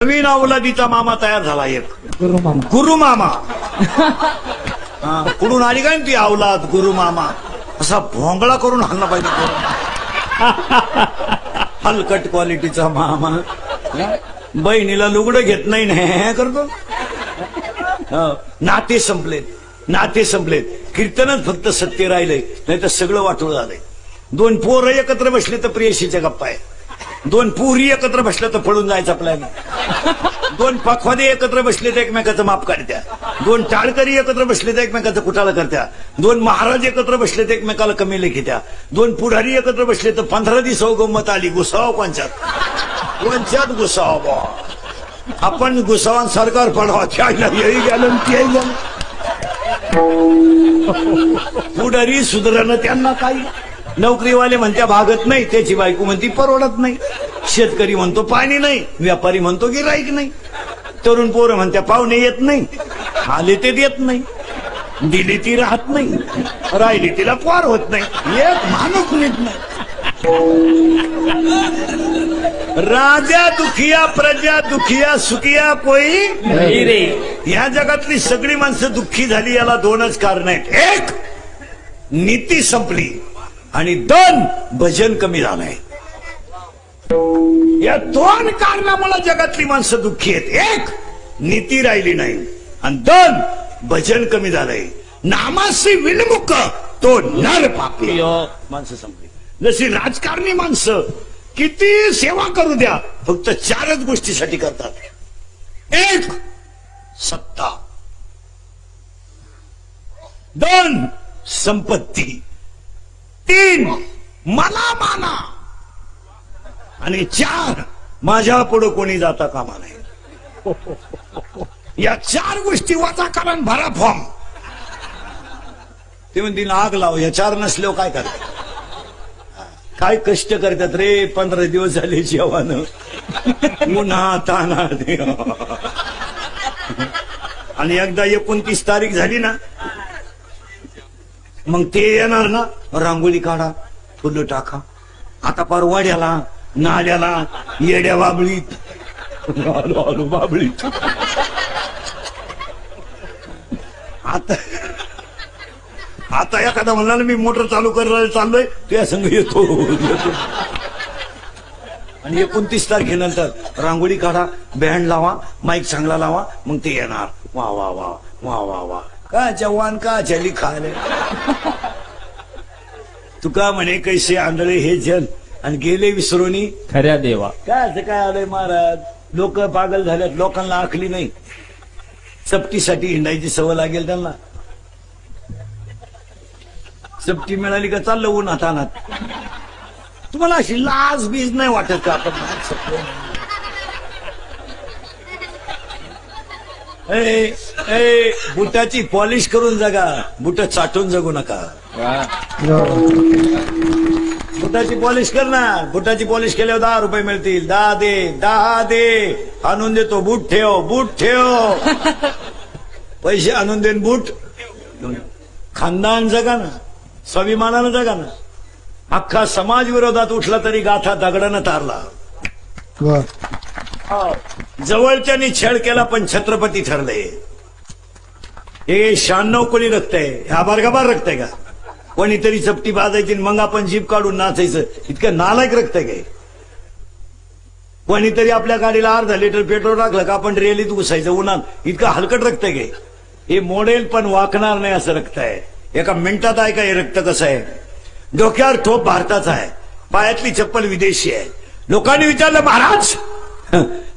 नवीन अवलादीचा मामा तयार झाला एक गुरु मामा. कुठून आली काय ती अवलाद गुरु मामा, असा भोंगळा करून हल्ला पाहिजे. हलकट क्वालिटीचा मामा बहिणीला लुगडं घेत नाही ना करतो. नाते संपलेत, नाते संपलेत. कीर्तनच फक्त सत्य राहिलंय, नाही तर सगळं वाटून झालंय. दोन पोरं एकत्र बसले तर प्रेयशीच्या गप्पा आहे, दोन पुरी एकत्र बसल्या तर पळून जायचा प्लॅन, दोन पखवादे एकत्र बसले तर एकमेकाचं माप काढत्या, दोन टाळकरी एकत्र बसले तर एकमेकाचं कुटाळा करत्या, दोन महाराज एकत्र बसले तर एकमेकाला कमी लेखित्या, दोन पुढारी एकत्र बसले तर 15 दिवस गंमत आली. घुसाव कोणच्यात घुसाव आपण घुसावा सरकार पडावा यही गेलं तेही गेलं. पुढारी सुधारणं त्यांना काही. नोकरीवाले म्हणत्या भागत नाही, त्याची बायको म्हणती परवडत नाही. शेतकरी म्हणतो पाणी नाही, व्यापारी म्हणतो गिराईक नाही. तरुण पोरं म्हणत्या पाहुणे येत नाही, आले ते देत नाही, दिली ती राहत नाही, राहिली तिला पार होत नाही. एक माणूस नीट नाही. राजा दुखिया प्रजा दुखिया सुखिया कोई नाही रे. या जगातली सगळी माणसं दुःखी झाली, याला दोनच कारण आहेत. एक, नीती संपली, आणि दोन, भजन कमी झालंय. या दोन कारणामुळे जगातली माणसं दुःखी आहेत. एक, नीती राहिली नाही, आणि दोन, भजन कमी झालंय. नामासी विलमुख तो नर पापी. माणसं संपली. जशी राजकारणी माणसं किती सेवा करू द्या, फक्त चारच गोष्टीसाठी करतात. एक, सत्ता. दोन, संपत्ती. तीन, मला माना. आणि चार, माझ्या पुढे कोणी जाता कामा नाही. या चार गोष्टी वाचा कारण भरा फॉर्म. ते म्हणतील आग लाव, या चार नसल्यावर काय करतात. काय कष्ट करतात रे. 15 दिवस झाले जेवण, उन्हा ताना. आणि एकदा 29 तारीख झाली ना, मग ते येणार ना, रांगोळी काढा, फुलं टाका. आता पार वाड्याला, नाल्याला, येड्या बाबळीत, आलो आलो बाबळीत. आता एखादा म्हणला मी मोटर चालू करायला चाललोय, त्या संग येतो. आणि 29 तारखेनंतर रांगोळी काढा, बँड लावा, माईक चांगला लावा, मग ते येणार. वा वा वा वा वा वा, का जवान का चली खाले. तुका म्हणे कैसे आंधळे हे जन, आणि गेले विसरोनी खऱ्या देवा. काय असं काय आलंय महाराज. लोक पागल झाल्यात, लोकांना आखली नाही. चपटीसाठी हिंडायची सवय लागेल त्यांना. चपटी मिळाली का चाललं उन्हात अनात. तुम्हाला अशी लाज बीज नाही वाटत का आपण. बुटाची पॉलिश करून जगा, बुट चाटून जगू नका. बुटाची पॉलिश कर ना. बुटाची पॉलिश केल्यावर 10 रुपये मिळतील. 10 दे, 10 दे. आणून देतो. बूट ठेव, बूट ठेव. पैसे आणून देन बूट. खानदान जगा ना, स्वाभिमानानं जगा ना. अख्खा समाज विरोधात उठला तरी गाथा दगडानं तारला. जवळच्यानी छेड केला पण छत्रपती ठरले. हे 96 कोणी रक्तय, हा बारगाबार रक्तय का. कोणीतरी चपटी बाजायची मग आपण जीप काढून नाचायचं, इतकं नालायक रक्तय काय. कोणीतरी आपल्या गाडीला अर्धा लिटर पेट्रोल टाकलं का आपण रेलीत घुसायचं उन्हात, इतकं हलकट रक्त आहे काय. हे मोडेल पण वाकणार नाही असं रक्त आहे. एका मिनिटात आहे का हे रक्त कसं आहे. डोक्यावर टोप भारताचा आहे, पायातली चप्पल विदेशी आहे. लोकांनी विचारलं महाराज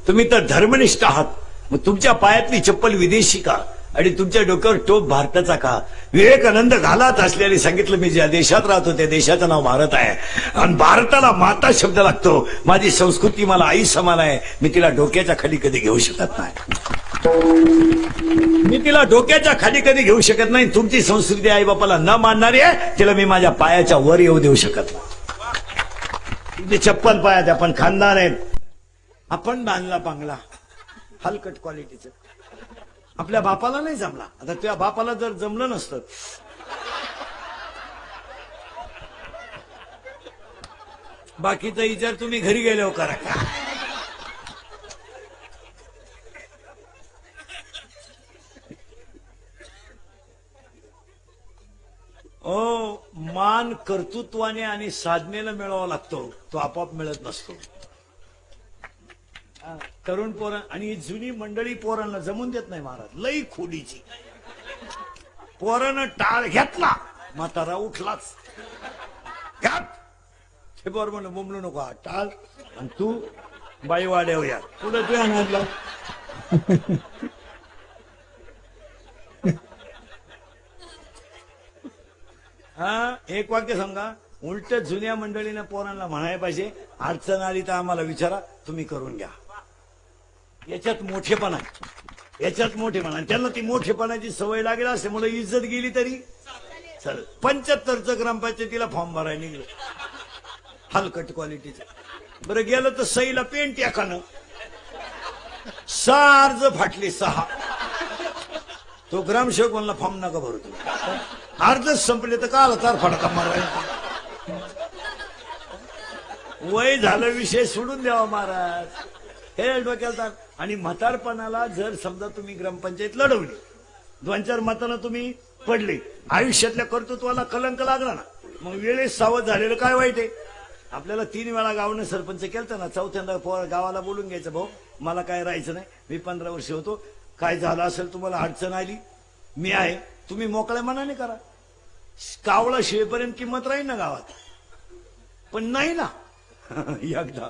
तुम्ही तर धर्मनिष्ठ आहात, मग तुमच्या पायातली चप्पल विदेशी का आणि तुमच्या डोक्यावर टोप भारताचा का. विवेकानंद घालात असल्याने सांगितलं मी ज्या देशात राहतो त्या देशाचं नाव भारत आहे, आणि भारताला माता शब्द लागतो. माझी संस्कृती मला आई समान आहे, मी तिला डोक्याच्या खाली कधी घेऊ शकत नाही. मी तिला डोक्याच्या खाली कधी घेऊ शकत नाही. तुमची संस्कृती आई बापाला न मानणारी आहे, तिला मी माझ्या पायाच्या वर येऊ देऊ शकत नाही. तुमची चप्पल पायात आपण खानदान आहेत. आपण बांधला बांगला हलकट क्वालिटीचं, आपल्या बापाला नाही जमला. आता तुझ्या बापाला जर जमलं नसतं, बाकीचा विचार तुम्ही घरी गेल्यावर करा. हो, मान कर्तृत्वाने आणि साधनेला मिळवावा लागतो, तो आपोआप मिळत नसतो. तरुण पोरं आणि जुनी मंडळी पोरांना जमून देत नाही महाराज, लई खोडीची. पोरानं टाळ घेतला, म्हातारा उठलाच. हे बरोबर बोंबलू नको, हा टाळ आणि तू बाई वाड्याव या पुढे तू आणला. हा, एक वाक्य सांगा. उलट जुन्या मंडळीनं पोरांना म्हणायला पाहिजे, अडचण आली तर आम्हाला विचारा, तुम्ही करून घ्या. याच्यात मोठेपणा, याच्यात मोठेपणा. त्यांना ती मोठेपणाची सवय लागेल, असल्यामुळे इज्जत गेली तरी चल. 75चं ग्रामपंचायतीला फॉर्म भरायला निघलं, हलकट क्वालिटीचं. बरं गेलं तर सईला पेंट एकानं 6 अर्ज फाटले, 6. तो ग्रामसेवक म्हणला फॉर्म नका भरू, अर्जच संपले तर काल तार फडका मारायला. वय झालं, विषय सोडून द्यावा महाराज, हे डोक्याला तार. आणि म्हातारपणाला जर समजा तुम्ही ग्रामपंचायत लढवली, 2-4 मतानं तुम्ही पडले, आयुष्यातल्या कर्तृत्वाला कलंक लागला ना, मग वेळेस सावध झालेलं काय वाईट आहे. आपल्याला 3 वेळा गावानं सरपंच केलं ना, चौथ्यांदा गावाला बोलून घ्यायचं, भाऊ मला काय राहायचं नाही, मी 15 वर्ष होतो, काय झालं असेल, तुम्हाला अडचण आली, मी आहे, तुम्ही मोकळ्या मनाने करा. कावळा शिवेपर्यंत किंमत राहील ना गावात, पण नाही ना. एकदा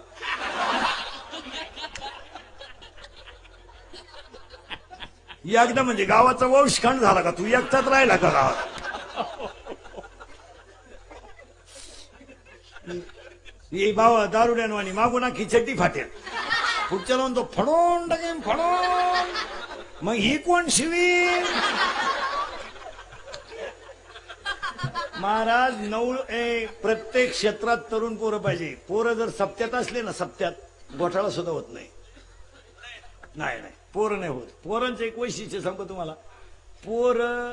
एकदा म्हणजे गावाचा वंशखंड झाला का, तू एकटाच राहिला का गावात. ये बाबा दारुड्यानवाणी मागून खिचडी फाटेल, पुढच्या लावून तो फडून टाकेन, फडून. मग ही कोण शिवी महाराज. प्रत्येक क्षेत्रात तरुण पोरं पाहिजे. पोरं जर सप्त्यात असले ना, सप्त्यात घोटाळा सुद्धा होत नाही. नाही नाही, पोरं नाही होत. पोरांचं एक वैशिष्ट्य सांगतो तुम्हाला, पोरं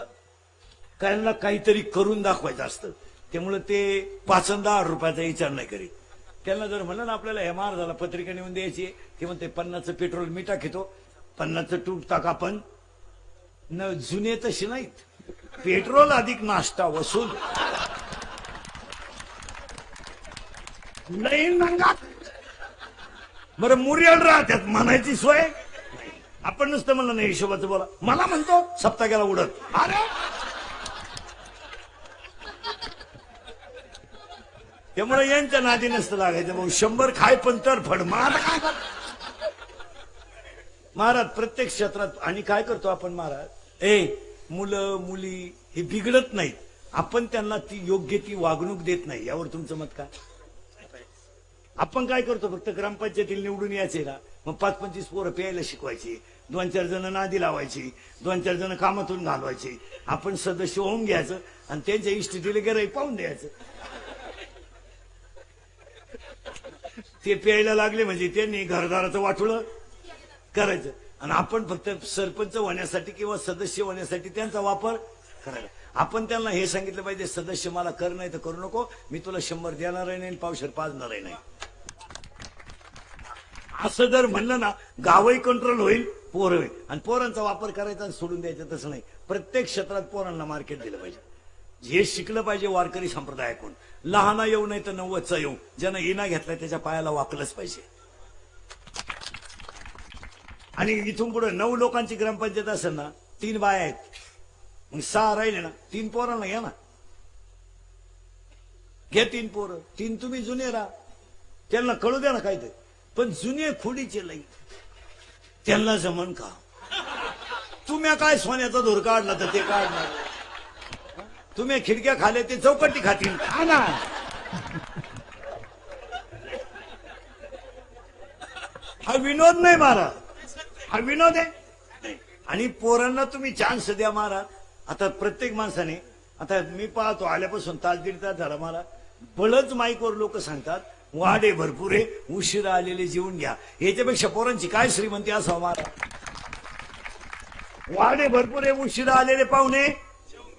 त्यांना काहीतरी करून दाखवायचं असतं, त्यामुळे ते 5-10 रुपयाचा विचार नाही करीत. त्यांना जर म्हणलं ना आपल्याला हे महाराजाला पत्रिका नेऊन द्यायची, ते म्हणते 50चं पेट्रोल मी टाकीतो, 50चं तूप टाका. पण न जुने तशी नाहीत, पेट्रोल अधिक नाश्ता वसूल. नाही नंगा बरं मुरियल राहत्यात म्हणायची सोय. आपण नुसतं म्हणलं नाही हिशोबाचं बोला, मला म्हणतो सप्ताह गेला उडत. अरे त्यामुळे यांच्या नादी नसतं लागायचं, भाऊ 100 खाय पण तर फड. महाराज प्रत्येक क्षेत्रात. आणि काय करतो आपण महाराज, मुलं मुली हे बिघडत नाहीत, आपण त्यांना ती योग्य ती वागणूक देत नाही. यावर तुमचं मत काय. आपण काय करतो, फक्त ग्रामपंचायतीला निवडून यायचे ना, मग 5-25 पोरं प्यायला शिकवायची, 2-4 जण नादी लावायची, 2-4 जण कामातून घालवायची. आपण सदस्य होऊन घ्यायचं आणि त्यांच्या इष्टीला गिऱ्हाईक पाहून द्यायचं. ते प्यायला लागले म्हणजे त्यांनी घरदाराचं वाटोळं करायचं, आणि आपण फक्त सरपंच होण्यासाठी किंवा सदस्य होण्यासाठी त्यांचा वापर करायला. आपण त्यांना हे सांगितलं पाहिजे, सदस्य मला कर नाही तर करू नको, मी तुला 100 देणार नाही, पावशेर पाजणार नाही. असं जर म्हणलं ना, गावही कंट्रोल होईल, पोरं होईल. आणि पोरांचा वापर करायचा आणि सोडून द्यायचा तसं नाही. प्रत्येक क्षेत्रात पोरांना मार्केट दिलं पाहिजे. हे शिकलं पाहिजे वारकरी संप्रदायाकडून. लहाना येऊ नाही तर 90चा येऊ, ज्यानं इना घेतलाय त्याच्या पायाला वाकलंच पाहिजे. आणि इथून पुढे 9 लोकांची ग्रामपंचायत असेल ना, 3 बाया आहेत, मग 6 राहिले ना, 3 पोरांना घ्या ना, घ्या 3 पोरं. 3 तुम्ही जुने राहा, त्यांना कळू द्या ना काहीतरी. पण जुने खोडीचे लई, त्यांना जमन का. तुम्ही काय सोन्याचा धूर काढला तर ते काढणार, तुम्ही खिडक्या खाले ते चौकटी खातील ना. हा विनोद नाही महाराज, हा विनोद आहे. आणि पोरांना तुम्ही चान्स द्या महाराज. आता प्रत्येक माणसाने, आता मी पाहतो आल्यापासून तास 1.5 तास झाला मला, बळच माईकवर लोक सांगतात वाडे भरपूर आहे, उशिरा आलेले जेवून घ्या. याच्यापेक्षा पोरांची काय श्रीमंती असावं महाराज. वाडे भरपूर आहे, उशिरा आलेले पाहुणे.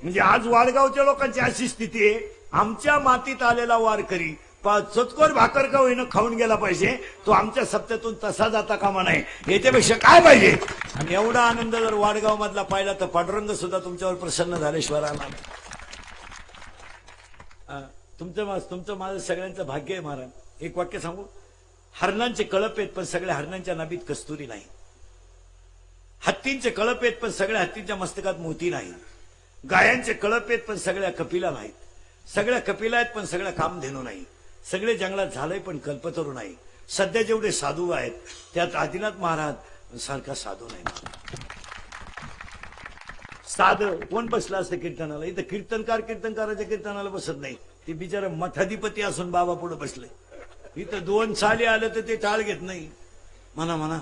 म्हणजे आज वाडगावच्या लोकांची अशी स्थिती आहे, आमच्या मातीत आलेला वारकरी चतकोर भाकर का होईना खाऊन गेला पाहिजे, तो आमच्या सप्त्यातून तसा जाता कामा नाही. याच्यापेक्षा काय पाहिजे. आणि एवढा आनंद जर वाडगाव मधला पाहिला तर पांडुरंग सुद्धा तुमच्यावर प्रसन्न झाल्याशिवाय आला. तुमचं माझं सगळ्यांचं भाग्य आहे महाराज. एक वाक्य सांगू, हरणांचे कळप आहेत पण सगळ्या हरणांच्या नाभीत कस्तुरी नाही. हत्तींचे कळप आहेत पण सगळ्या हत्तींच्या मस्तकात मोती नाही. गायांचे कळप आहेत पण सगळ्या कपिला नाहीत. सगळ्या कपिला आहेत पण सगळ्या कामधेनू नाही. सगळे जंगलात झालंय पण कल्पतरू नाही. सध्या जेवढे साधू आहेत त्यात आदिनाथ महाराज सारखा साधू नाही. साधं कोण बसला असतं कीर्तनाला? इथं कीर्तनकाराच्या कीर्तनाला बसत नाही. ते बिचारा मठाधिपती असून बाबा पुढे बसले. इथं 2 साली आलं तर ते टाळ घेत नाही. म्हणा म्हणा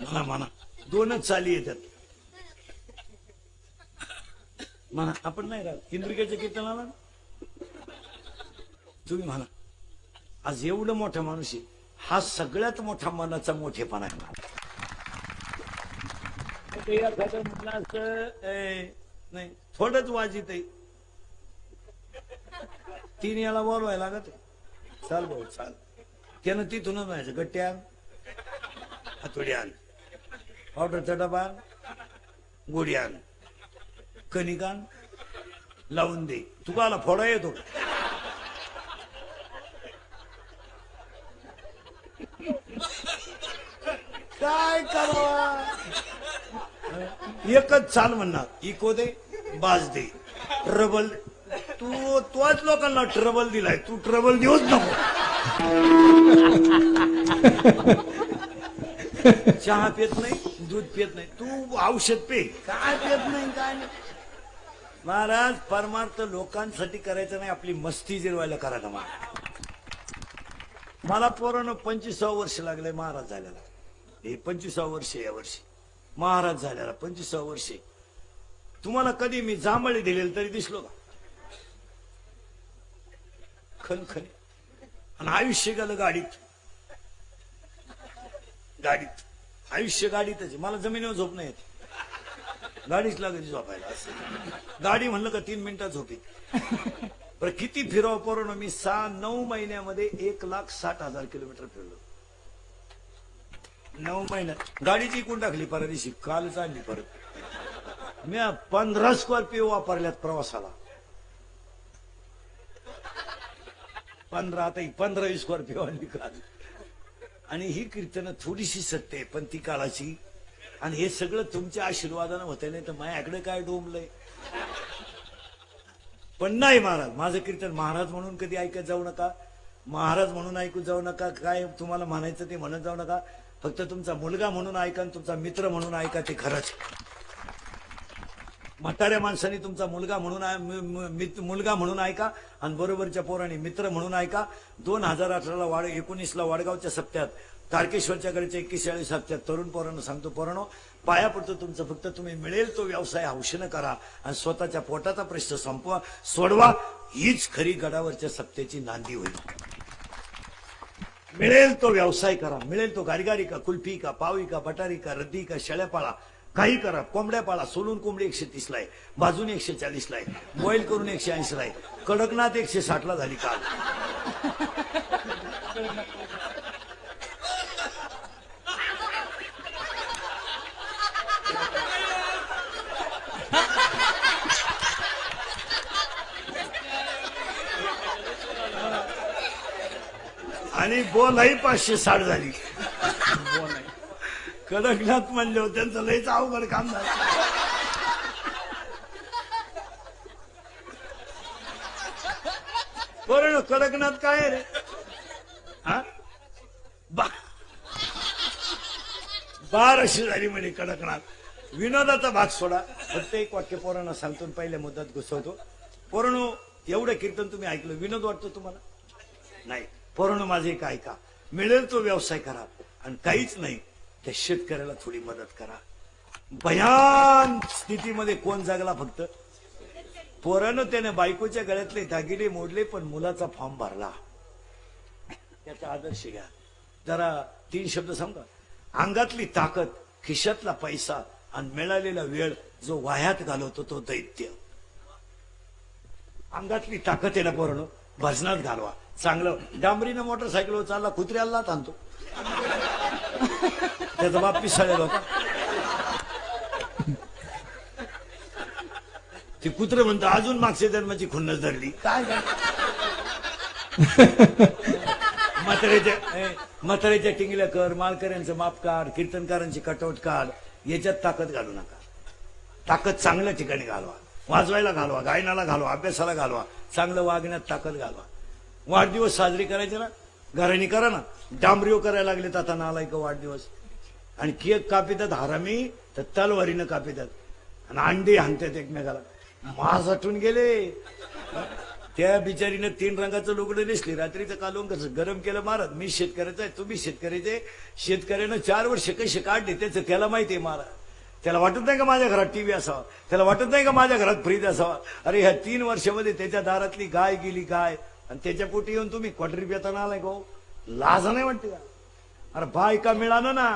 म्हणा म्हणा 2च साली येतात. म्हणा आपण नाही राहत इंद्रिकेच्या कीर्तनाला. तुम्ही म्हणा. आज एवढं मोठा माणूस आहे, हा सगळ्यात मोठा मनाचा मोठेपणा आहे. म्हटलं असं नाही थोडंच वाजित आहे. 3 याला बोलवायला लागत. चाल भाऊ चाल. त्यानं तिथूनच म्हणायचं गट्टी आण, हातोडी आण, पावडरचा डबा आण, गोडी आण, कणिक आण, लावून दे. तुला फोडा येतो. काय करावा? एकच चाल म्हणणार, इको दे बाज दे ट्रबल. तोच लोकांना ट्रबल दिलाय, तू ट्रबल देऊच नको. चहा पित नाही, दूध पित नाही, तू औषध पे. काय पित नाही काय नाही. महाराज परमार्थ लोकांसाठी करायचं नाही, आपली मस्ती जिरवायला करायला. मला पोरानं 25 वर्ष लागले महाराज झाल्याला. हे 25 वर्ष या वर्षी महाराज झाल्याला 25 वर्षे. तुम्हाला कधी मी जांभळी दिलेली तरी दिसलो का? खनखन. आणि आयुष्य गेलं गाडीत. आयुष्य गाडीतच. मला जमिनीवर झोप नाही येत, गाडीच लागायची झोपायला. असं गाडी म्हणलं का 3 मिनिटात झोपी. बरं किती फिरावं पोरानं. मी 9 महिन्यामध्ये 1,60,000 किलोमीटर फिरलो. 9 महिन्यात गाडीची इकून टाकली परदेशी. काल चालली परत. मी 15 स्कॉर्पिओ वापरल्यात प्रवासाला. 15 आता 15 स्कॉर्पिओ आणली काल. आणि ही कीर्तन थोडीशी सत्य आहे पण ती काळाची. आणि हे सगळं तुमच्या आशीर्वादानं होत नाही तर माझ्याकडे काय डोंबलंय. पण नाही महाराज, माझं कीर्तन महाराज म्हणून कधी ऐकत जाऊ नका. महाराज म्हणून ऐकू जाऊ नका. काय तुम्हाला म्हणायचं ते म्हणत जाऊ नका. फक्त तुमचा मुलगा म्हणून ऐका आणि तुमचा मित्र म्हणून ऐका. ते खरंच म्हाताऱ्या माणसाने तुमचा मुलगा म्हणून ऐका आणि बरोबरच्या पोराने मित्र म्हणून ऐका. 2018ला 19ला वाडगावच्या सप्त्यात तारकेश्वरच्या गडच्या 41 सप्त्यात तरुण पोरांना सांगतो, पोरांनो पाया पडतो तुमचं, फक्त तुम्ही मिळेल तो व्यवसाय हौशेनं करा आणि स्वतःच्या पोटाचा प्रश्न सोडवा. हीच खरी गडावरच्या सप्त्याची नांदी होईल. मिळेल तो व्यवसाय करा. मिळेल तो गारगारी का, कुल्फी का, पावी का, बटारी का, रद्दी का, शेळ्या पाळा, काही करा. कोंबड्या पाळा. सोलून कोंबडी 130ला आहे, भाजून 140ला आहे, बॉईल करून 180ला आहे, कडकनाथ 160ला झाली काल. आणि बोलाही 560 झाली. कडकनाथ म्हणले होते त्यांचं लयच अवघड काम झालं. बरं कडकनाथ काय रे? हा 1200 झाली म्हणे कडकनाथ. विनोदाचा भाग सोडा. फक्त एक वाक्य पोरांना सांगतो पहिल्या मुद्द्यात घुसवतो. पोरांनो एवढं कीर्तन तुम्ही ऐकलं, विनोद वाटतो तुम्हाला? नाही. पोरांनो माझे एक ऐका. मिळेल तो व्यवसाय करा आणि काहीच नाही त्या शेतकऱ्याला थोडी मदत करा. भयान स्थितीमध्ये कोण जागला? फक्त पोरानं त्याने बायकोच्या गळ्यातले दागिने मोडले पण मुलाचा फॉर्म भरला. त्याचा आदर्श घ्या. जरा 3 शब्द सांगा. अंगातली ताकद, खिशातला पैसा आणि मिळालेला वेळ जो वाह्यात घालवतो तो दैत्य. अंगातली ताकद आहे ना पोरांनो, भजनात घालवा. चांगलं डांबरीनं मोटरसायकलवर चालला, कुत्र्याला आणतो. त्याचा बाप पिसाळेला होता. ते कुत्र म्हणतं अजून मागच्या जन्माची खुन्नस धरली काय म्हाताऱ्याच्या टिंगल्या कर, माळकऱ्यांचं माप काढ, कीर्तनकारांची कटआउट काढ, याच्यात ताकद घालू नका. ताकद चांगल्या ठिकाणी घालवा, वाजवायला घालवा, गायनाला घालवा, अभ्यासाला घालवा, चांगलं वागण्यात ताकद घालवा. वाढदिवस साजरी करायचे ना, घराणी करा ना. डांबरीव करायला लागलेत आता नालायक वाढदिवस. आणि केक कापितात हरामी तर तलवारीनं कापितात आणि अंडी हाणतात एकमेकाला. मास आठून गेले. त्या बिचारीनं 3 रंगाचं लुगडं नेसली, रात्रीचं कालवून कसं गरम केलं महाराज. मी शेतकऱ्याचा आहे, तुम्ही शेतकऱ्याचे. शेतकऱ्यानं 4 वर्ष कसे काढले त्याचं त्याला माहिती आहे महाराज. त्याला वाटत नाही का माझ्या घरात टीव्ही असावा, त्याला वाटत नाही का माझ्या घरात फ्रीज असावा. अरे ह्या 3 वर्षामध्ये त्याच्या दारातली गाय गेली गाय, आणि त्याच्या पोटी येऊन तुम्ही क्वार्टर पेताना आलाय का? लाज नाही वाटते का? अरे बायका मिळालं ना,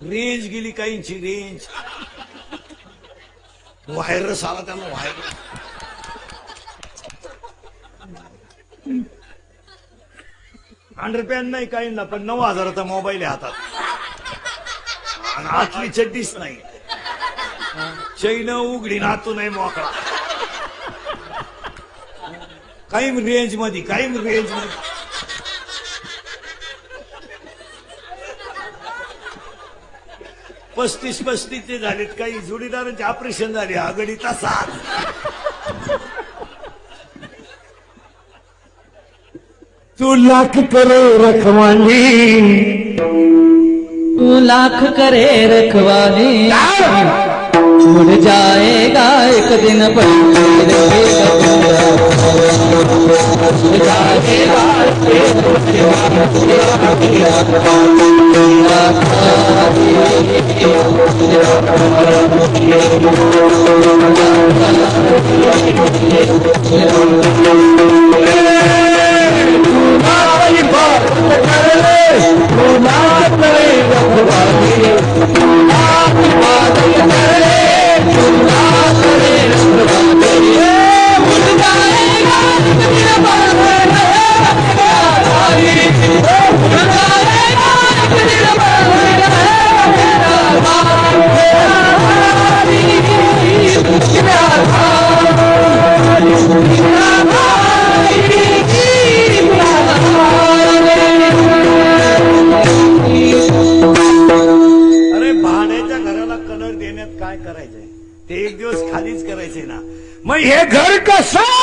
रेंज गेली, काहींची रेंज. व्हायरस आला त्याला, व्हायरस. अंडरपॅन नाही काही ना, पण 9,000चा मोबाईल आहे हातात आणि आतली चड्डीच नाही. चैन उघडी नातू नाही मोकळा. काही रेंज मध्ये, काही रेंज मध्ये. पस्तीस ते झालेत. काही जोडीदारांचे ऑपरेशन झाले आघाडी तासात. तू लाख करे रखवाली, तू लाख करे रखवाली, उड़ जाएगा एक दिन काय करायचंय ते एक दिवस खालीच करायचंय ना. मग हे घर कसं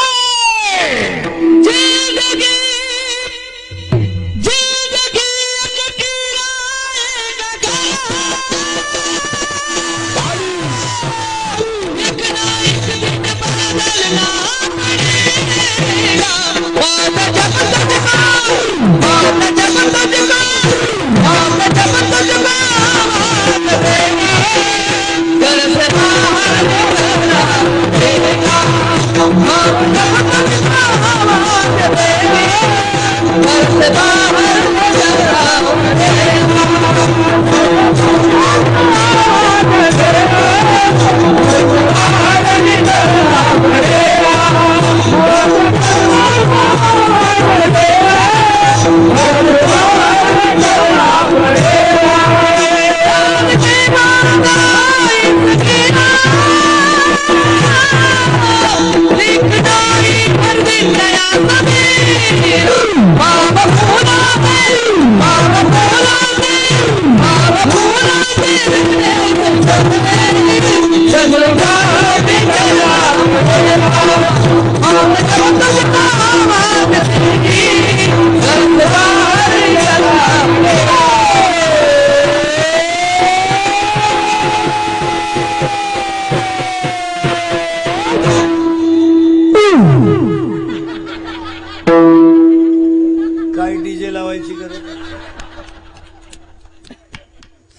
काय डीजे लावायची गरज,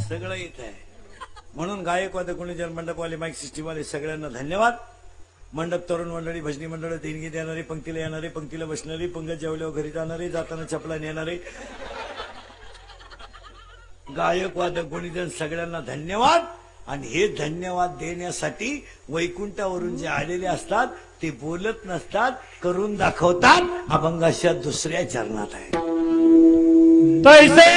सगळं येत आहे. म्हणून गायक वादक गुणीजन मंडपवाले माईक सिस्टीमवाले सगळ्यांना धन्यवाद. मंडप तरुण मंडळी भजनी मंडळ देणगी देणारे, पंक्तीला येणारे, पंक्तीला बसणारे, पंगत जेवल्यावर घरी जाणारे, जाताना चपला नेणारे गायक वादक गुणीजन सगळ्यांना धन्यवाद. आणि हे धन्यवाद देण्यासाठी वैकुंठावरून जे आलेले असतात ते बोलत नसतात, करून दाखवतात. अभंगाच्या 2ऱ्या चरणात आहे. पैसे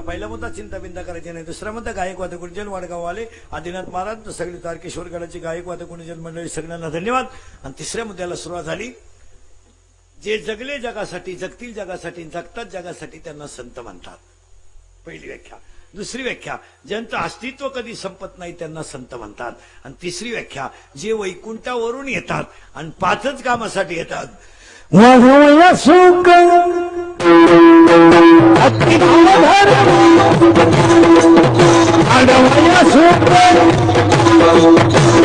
पहिला मुद्दा चिंता बिंदा करायची नाही. दुसरा मुद्दा गायक वादक गुरुजन वाडगाववाले आदिनाथ महाराज सगळी तारकेश्वर गडाची गायक वादक गुरुजन मंडळी सगळ्यांना धन्यवाद. आणि तिसऱ्या मुद्द्याला सुरुवात झाली. जे जगले जगासाठी जगतील जगासाठी जगतात जगासाठी त्यांना संत म्हणतात. पहिली व्याख्या. दुसरी व्याख्या ज्यांचं अस्तित्व कधी संपत नाही त्यांना संत म्हणतात. आणि तिसरी व्याख्या जे वैकुंठावरून येतात आणि पाचच कामासाठी येतात. वाढवया सुख अति भावधर वाढवया सुख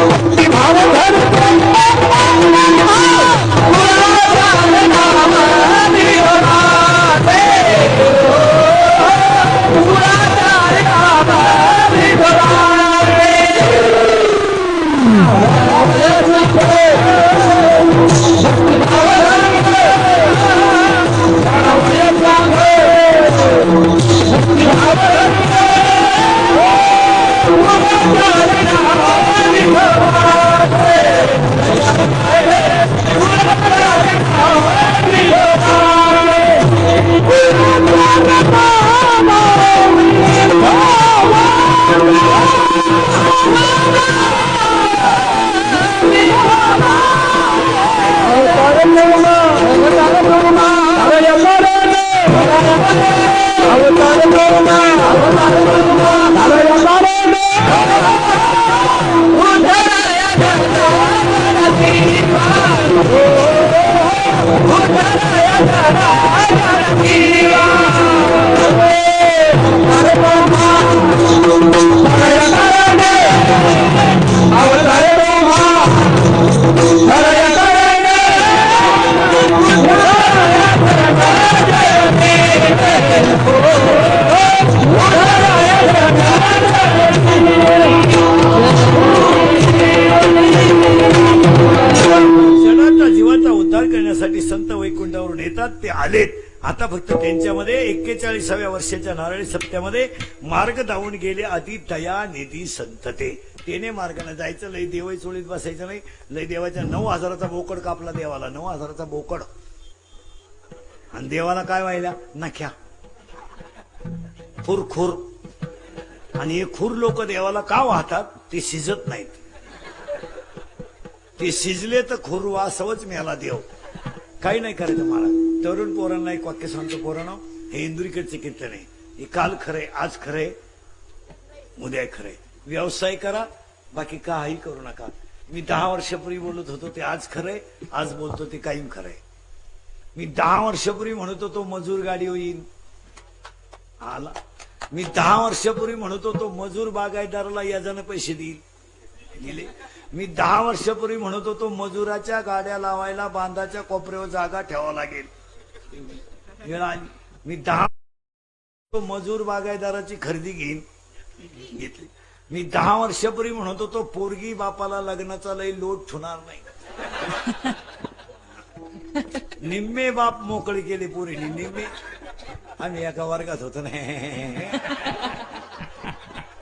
अति भावधर संत वैकुंठावरून येतात. ते आलेत आता फक्त त्यांच्यामध्ये 41व्या वर्षाच्या नारळी सप्त्यामध्ये मार्ग धावून गेले अति दया निधी संतते. तेने मार्गाने जायचं, लय देवई चोळीत बसायचं नाही. लय देवाच्या 9,000चा बोकड कापला देवाला, 9,000चा बोकड. आणि देवाला काय व्हायला नख्या खुरखुर. आणि हे खुर लोक देवाला का वाहतात? ते शिजत नाहीत. ते शिजले तर खुर वासवच मिळाला देव. काही नाही करायचं महाराज. तरुण पोरांना एक वाक्य सांगतो पोरांनो, हे इंदुरीकडचे कीर्तन आहे. हे काल खरंय, आज खरंय, उद्या खरंय. व्यवसाय करा, बाकी काही करू नका. मी 10 वर्षापूर्वी बोलत होतो ते आज खरंय, आज बोलतो ते कायम खरंय. मी 10 वर्षापूर्वी म्हणत होतो मजूर गाडी होईल, आला. मी 10 वर्षापूर्वी म्हणत होतो मजूर बागायतदाराला याजानं पैसे देईल, दिले. मी 10 वर्षापूर्वी म्हणत होतो मजुराच्या गाड्या लावायला बांधाच्या कोपऱ्यावर जागा ठेवावं लागेल, वेळ आली. मी 10 मजूर बागायतदाराची खरेदी घेईन, घेतली. मी 10 वर्षापूर्वी म्हणत होतो पोरगी बापाला लग्नाचा लय लोट ठेवणार नाही. निम्मे बाप मोकळे केले पोरीने, निम्मे. आम्ही एका वर्गात होतो ना,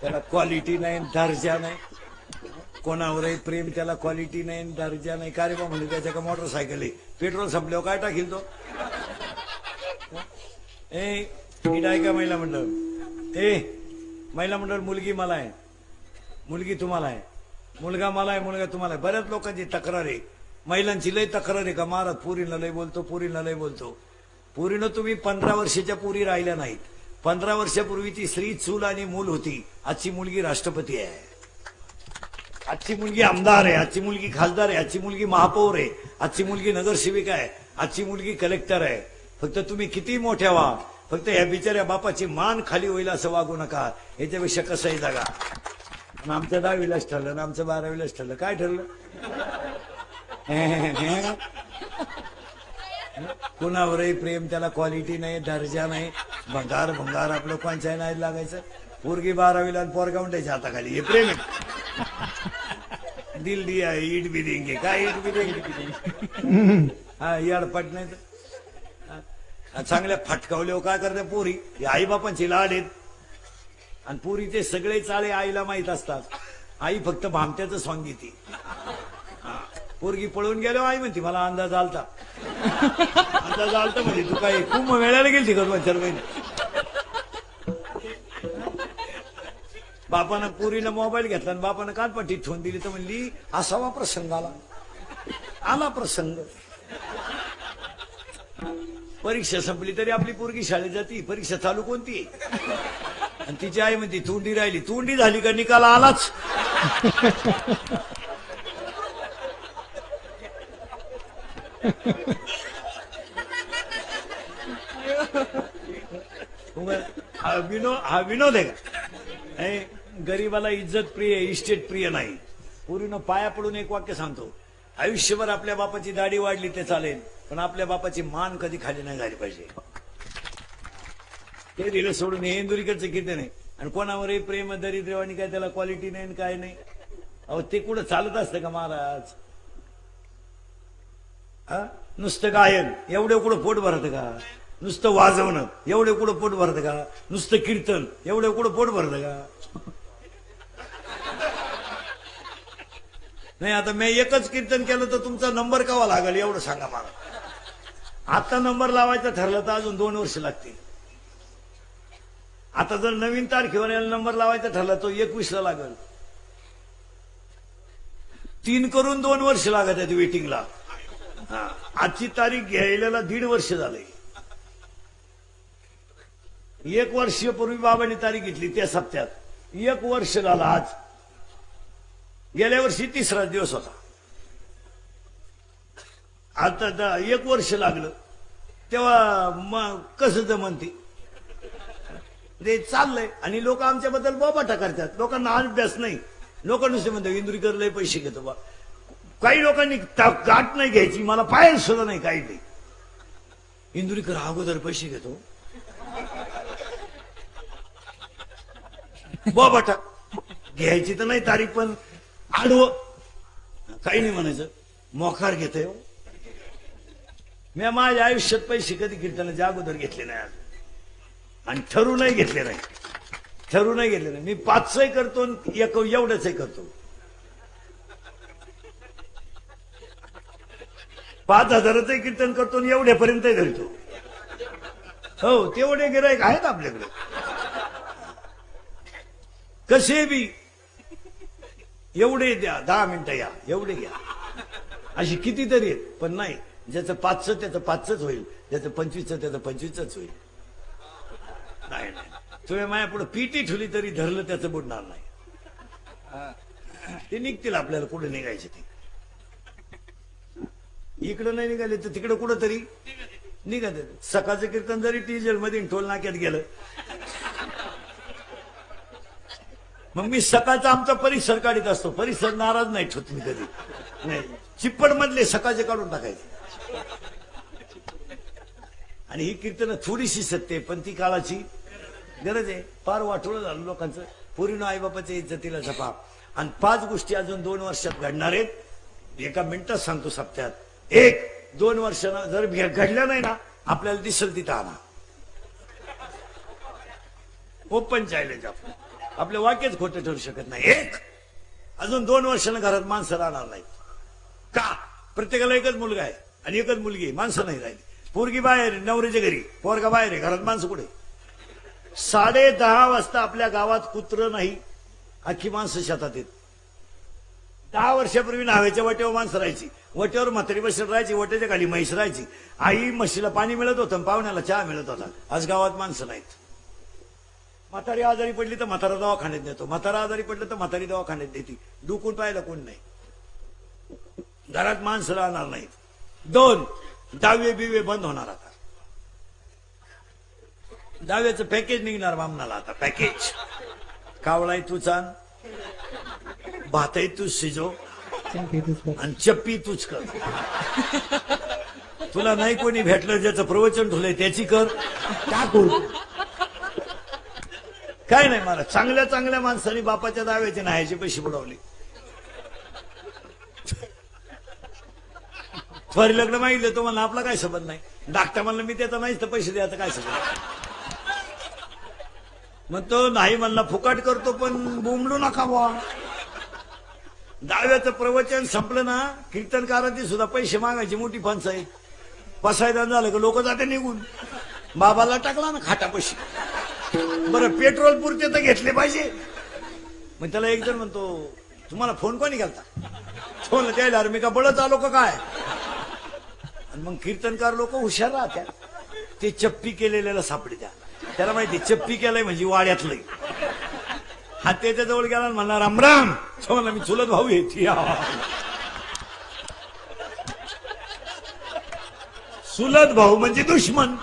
त्याला क्वालिटी नाही, दर्जा नाही. कोणावरही प्रेम, त्याला क्वालिटी नाही, दर्जा नाही. का रे बा म्हणजे त्याच्या का मोटरसायकल आहे, पेट्रोल संपल्यावर काय टाकील तो? नीट ऐका महिला मंडळ, महिला मंडळ. मुलगी मला आहे, मुलगी तुम्हाला आहे, मुलगा मला आहे, मुलगा तुम्हाला आहे. बऱ्याच लोकांची तक्रार आहे, महिलांची लय तक्रार आहे का महाराज पुरीला लय बोलतो, पुरीला लय बोलतो. पुरीनं तुम्ही 15 वर्षाच्या पुरी राहिल्या नाहीत. 15 वर्षापूर्वीची स्त्री चूल आणि मूल होती. आजची मुलगी राष्ट्रपती आहे, आजची मुलगी आमदार आहे, आजची मुलगी खासदार आहे, आजची मुलगी महापौर आहे, आजची मुलगी नगरसेविका आहे, आजची मुलगी कलेक्टर आहे. फक्त तुम्ही किती मोठ्या व्हा, फक्त या बिचाऱ्या बापाची मान खाली होईल असं वागू नका. याच्यापेक्षा कसंही जागा. आमचं 10वीलाच ठरलं ना, आमचं 12वीलाच ठरलं. काय ठरलं? कुणावरही प्रेम, त्याला क्वालिटी नाही, दर्जा नाही. भंगार भंगार आपलं कोणच्याही नाही लागायचं. पोरगी 12वीला आणि पोरगा म्हणतायच्या हाताखाली, हे प्रेम आहे. दिल दिया ईट भी देंगे, काय ईट भी देंगे? हा याडपट नाही तर चांगल्या फटकावल्यावर काय करते पोरी? आई बापांची लाड आहेत. आणि पोरीचे सगळे चाळे आईला माहित असतात. आई फक्त भामट्याचं सॉंग घेते. पोरगी पळून गेलो आई म्हणते मला अंदाज आलता, अंदाज आलता. म्हणजे तू काय खूप वेळाला गेलती का 2-4 महिने? बापानं पोरीला मोबाईल घेतला आणि बापानं कानपट्टी ठेवून दिली तर म्हणली असावा प्रसंग आला, आला प्रसंग. परीक्षा संपली तरी आपली पोरगी शाळेत जाती. परीक्षा चालू कोणती? आणि तिची आई म्हणते तोंडी राहिली. तोंडी झाली का निकाल आलाच. हा विनोद आहे का? गरीबाला इज्जत प्रिय, इस्टेट प्रिय नाही. पूर्वीनं पाया पडून एक वाक्य सांगतो, आयुष्यभर आपल्या बापाची दाढी वाढली ते चालेल, पण आपल्या बापाची मान कधी खाली नाही झाली पाहिजे. ते दिलं सोडून हे इंदुरीकडचं कीर्तन आहे. आणि कोणावरही प्रेम दरिद्रवाणी काय त्याला क्वालिटी नाही काय नाही. अहो ते कुठं चालत असतं का महाराज? नुसतं गायन एवढं कुठं पोट भरतं का? नुसतं वाजवणं एवढं कुठं पोट भरतं का? नुसतं कीर्तन एवढं कुठं पोट भरतं का? नाही. आता मी एकच कीर्तन केलं तर तुमचा नंबर केव्हा लागेल एवढं सांगा मला. आता नंबर लावायचा ठरलं तर अजून 2 वर्ष लागतील. आता जर नवीन तारखेवर नंबर लावायचा ठरला तो 21ला लागेल. 3 करून 2 वर्ष लागत आहेत वेटिंगला. आजची तारीख घ्यायला 1.5 वर्ष झालंय. 1 वर्षापूर्वी बाबांनी तारीख घेतली त्या सप्त्यात. 1 वर्ष झालं आज. गेल्या वर्षी 3रा दिवस होता. आता 1 वर्ष लागलं तेव्हा मग कसं जमन ते चाललंय. आणि लोक आमच्याबद्दल बोबाटा करतात. लोकांना अभ्यास नाही. लोक नुसते म्हणतात इंदुरीकर लय पैसे घेतो बा. काही लोकांनी गाठ नाही घ्यायची. मला पाहायला सुद्धा नाही काही नाही. इंदुरीकर अगोदर पैसे घेतो बोबाटा घ्यायची तर नाही तारीख, पण आडवं काही नाही म्हणायचं. मोकार घेतोय. मी माझ्या आयुष्यात पैसे कधी कीर्तनाच्या अगोदर घेतले नाही आज. आणि ठरूनही घेतले नाही. ठरूनही घेतले नाही. मी 500 करतो आणि एवढंच करतो. 5,000च कीर्तन करतो आणि एवढ्यापर्यंत धरतो. हो तेवढे गिराईक आहेत आपल्याकडे. कसे बी एवढे द्या, 10 मिनिटं या, एवढे घ्या, अशी कितीतरी आहेत. पण नाही, ज्याचं 500 त्याचं 500च होईल, ज्याचं 25 त्याचं 25च होईल. नाही नाही, तुम्ही माझ्या पुढे पीटी ठेवली तरी धरलं त्याचं बुडणार नाही. ते निघतील आपल्याला कुठे निघायचे ते. इकडं नाही निघाले तर तिकडं कुठं तरी निघत. सकाळचं कीर्तन जरी डिझेल मध्ये टोल नाक्यात गेलं, मग मी सकाळचा आमचा परिसर काढीत असतो. परिसर नाराज नाही ठेवत मी कधी. नाही, चिप्पड मधले सकाळचे काढून टाकायचे. आणि ही कीर्तन थोडीशी सत्य आहे, पण ती काळाची गरज आहे. फार वाटोळं झालं लोकांचं. पूर्वीनं आईबापाच्या इज्जतीला जपा. आणि 5 गोष्टी अजून 2 वर्षात घडणार आहेत. एका मिनिटात सांगतो सप्त्यात. 1-2 वर्षानं जर घडल्या नाही ना, आपल्याला दिसेल तिथं आणा. Open challenge. आपलं वाक्यच खोटं ठरू शकत नाही. अजून 2 वर्षानं घरात माणसं राहणार नाहीत. का? प्रत्येकाला एकच मुलगा आहे आणि एकच मुलगी आहे. माणसं नाही राहिली. पोरगी बाहेर, नवऱ्याच्या घरी, पोरगा बाहेर आहे, घरात माणसं कुठे? 10:30 वाजता आपल्या गावात कुत्र नाही, अख्खी माणसं शेतात येत. 10 वर्षापूर्वी न्हाव्याच्या वाटेवर माणसं राहायची. वाटेवर म्हातारी बसत राहायची, वाटेच्या खाली म्हैस राहायची. आई म्हशीला पाणी मिळत होतं, पाहुण्याला चहा मिळत होता. आज गावात माणसं नाहीत. म्हातारी आजारी पडली तर म्हातारा दवाखान्यात नेतो, म्हातारा आजारी पडलं तर म्हातारी दवाखान्यात देते. डुकून पाहायला कोण नाही. घरात माणसं राहणार नाहीत. 2, दावे बिवे बंद होणार. आता दाव्याचं पॅकेज निघणार बामणाला. आता पॅकेज. कावळाही तूच आण, भातही तूच शिजव, आणि चप्पी तूच कर. तुला नाही कोणी भेटलं, ज्याचं प्रवचन ठेवलंय त्याची कर. का करू? काय नाही मला. चांगल्या चांगल्या माणसांनी बापाच्या दाव्याचे नाह्याचे पैसे बुडवले. थोरी लग्न मागितलं तो म्हणला आपला काय संबंध नाही. डाक्टर म्हणलं मी त्याचा नाहीच तर पैसे द्यायचं काय संबंध. मग तो नाही म्हणला फुकाट करतो, पण बोंबलू नका बुवा. दाव्याचं प्रवचन संपलं ना, कीर्तनकारांची सुद्धा पैसे मागायची मोठी पंचायत. पसायदान झालं का लोक जाते निघून. बाबाला टाकला ना खाटापशी. बरं पेट्रोल पुरते तर घेतले पाहिजे. मग त्याला एक जण म्हणतो तुम्हाला फोन कोणी केलता? फोन द्यायला मी का बळच आलो का काय? आणि मग कीर्तनकार लोक हुशार राहत्या. ते चप्पी केलेल्याला सापडी द्या. त्याला माहिती चप्पी केलंय म्हणजे वाड्यातलंय. हा त्याच्या जवळ गेला म्हणला राम राम. म्हणला मी चुलत भाऊ येते. चुलत भाऊ म्हणजे दुश्मन.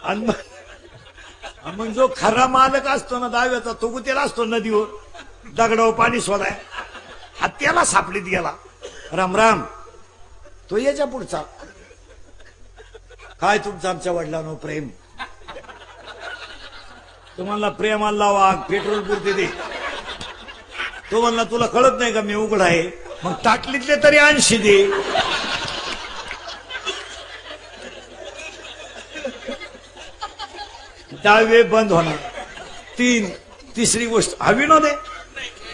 आणि मग जो खरा मालक असतो ना दाव्याचा, तो गुतेला असतो नदीवर दगडावर पाणी सोडाय. हा त्याला सापडीत गेला. राम राम. तो याच्या पुढचा काय तुमचं आमच्या वडिलांनो प्रेम. तो म्हणला प्रेमाला वाघ पेट्रोल पुरते दे. तो म्हणला तुला कळत नाही का मी उघड आहे. मग ताटलीतले तरी 80 दे. दावे बंद होणार. 3. तिसरी गोष्ट हा विनोद आहे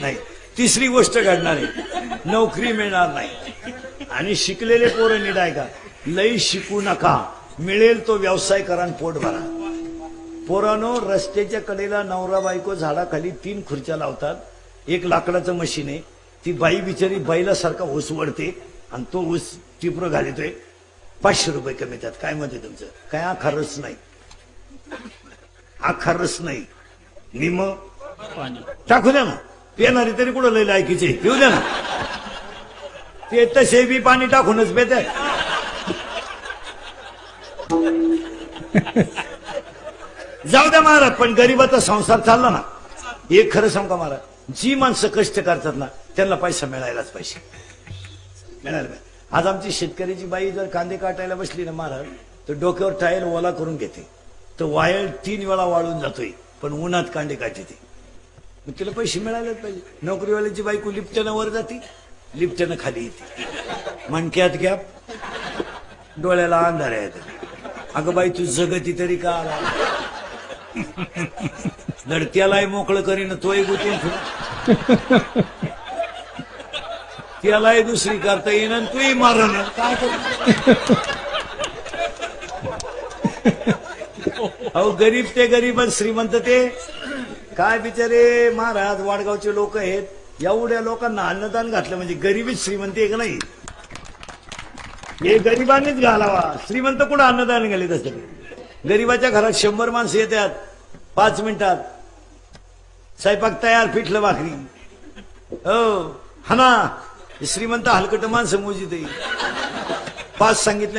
नाही. तिसरी गोष्ट घडणार आहे. नोकरी मिळणार नाही. आणि शिकलेले पोरं निडाय का लई शिकू नका. मिळेल तो व्यवसाय करा आणि पोट भरा. पोरानो रस्त्याच्या कडेला नवरा बायको झाडाखाली 3 खुर्च्या लावतात. एक लाकडाचं मशीन आहे. ती बाई बिचारी बैलासारखा ऊस वडते आणि तो ऊस टिपर घालितोय. 500 रुपये कमी त्यात. काय म्हणते तुमचं? काय आखा रस नाही. आखा रस नाही. निम टाकू द्या ना. पिणारी तरी कुठं लई लायकीचे पिऊ द्या ना. ते तसे बी पाणी टाकूनच पेतात. जाऊ द्या महाराज, पण गरीबाचा संसार चालला ना. एक खरं सांगू का महाराज, जी माणसं कष्ट करतात ना त्यांना पैसा मिळायलाच पाहिजे. मिळायला पाहिजे. आज आमची शेतकऱ्याची बाई जर कांदे काटायला बसली ना महाराज, तर डोक्यावर टायर ओला करून घेते. तर वायर 3 वेळा वाळून जातोय, पण उन्हात कांदे काढते. मग तिला पैसे मिळायलाच पाहिजे. नोकरीवाल्याची बायको लिफ्टनं वर जाते, लिफ्टनं खाली येते मणक्यात गॅप डोळ्याला अंधार आहेत अगं बाई तू जगती तरी का आला धडत्यालाही मोकळं करीन तोही गुतून त्यालाही दुसरी करता येईन आणि तूही मारण काय अहो गरीब ते गरीब आणि श्रीमंत ते काय बिचारे महाराज वाडगावचे लोक आहेत एवढ्या लोकांना अन्नदान घातलं म्हणजे गरीबीच श्रीमंती आहे का नाही हे गरिबांनीच घालावा श्रीमंत कुठं अन्नदान घाले तसं गरीबाच्या घरात 100 माणसं येतात 5 मिनिटात स्वयंपाक तयार पिठलं भाकरी हो हा ना श्रीमंत हलकट माणसं मोजित 5 सांगितलं